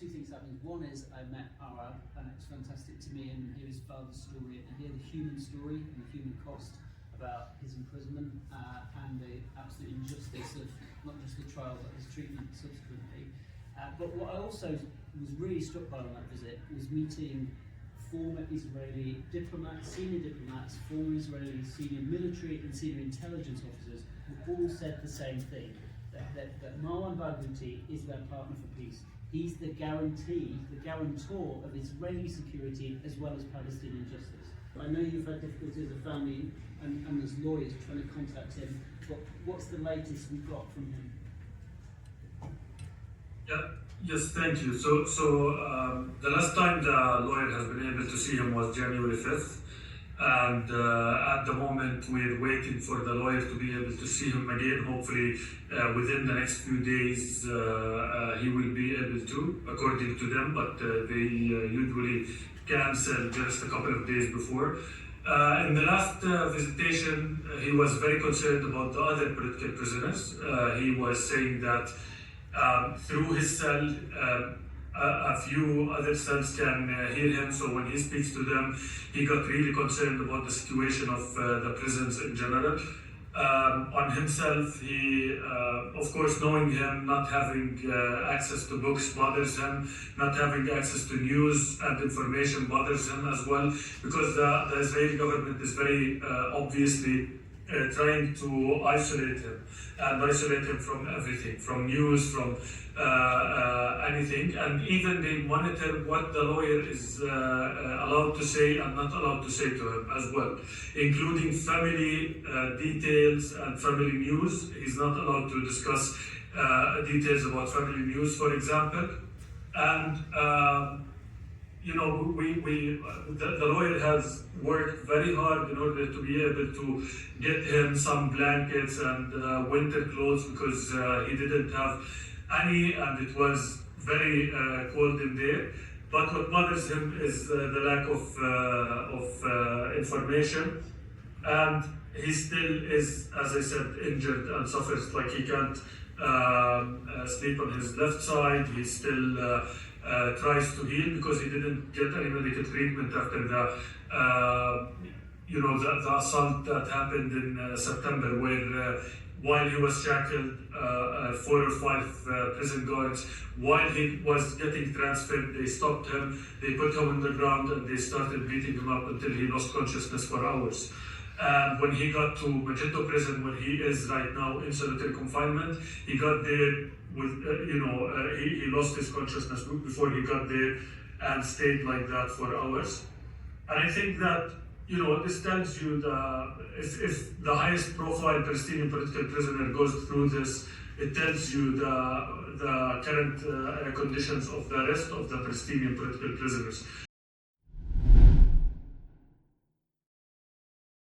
two things happened. One is I met Arab, and it's fantastic to me and hear his father's story and hear the human story and the human cost about his imprisonment and the absolute injustice of not just the trial but his treatment subsequently. But what I also was really struck by on that visit was meeting former Israeli diplomats, senior diplomats, former Israeli senior military and senior intelligence officers who all said the same thing, that Marwan Barghouti is their partner for peace. He's the guarantee, the guarantor of Israeli security as well as Palestinian justice. I know you've had difficulty as a family and as lawyers trying to contact him, but what's the latest we've got from him? Yes, thank you. So the last time the lawyer has been able to see him was January 5th. And at the moment we're waiting for the lawyer to be able to see him again. Hopefully within the next few days he will be able to, according to them, but they usually cancel just a couple of days before. In the last visitation, he was very concerned about the other political prisoners. He was saying that through his cell, a few other cells can hear him, so when he speaks to them, he got really concerned about the situation of the prisons in general. On himself, he, of course, knowing him, not having access to books bothers him, not having access to news and information bothers him as well, because the Israeli government is very obviously trying to isolate him from everything, from news, from anything, and even they monitor what the lawyer is allowed to say and not allowed to say to him as well, including family details and family news. He's not allowed to discuss details about family news, for example. And you know, the lawyer has worked very hard in order to be able to get him some blankets and winter clothes, because he didn't have any and it was very cold in there. But what bothers him is the lack of information, and he still is, as I said, injured and suffers, like he can't sleep on his left side. He still tries to heal because he didn't get any medical treatment after the assault that happened in September, where while he was shackled, 4 or 5 prison guards, while he was getting transferred, they stopped him, they put him on the ground and they started beating him up until he lost consciousness for hours. And when he got to Magento prison, where he is right now in solitary confinement, he got there with, he lost his consciousness before he got there and stayed like that for hours. And I think that, this tells you if the highest profile Palestinian political prisoner goes through this, it tells you the current conditions of the rest of the Palestinian political prisoners.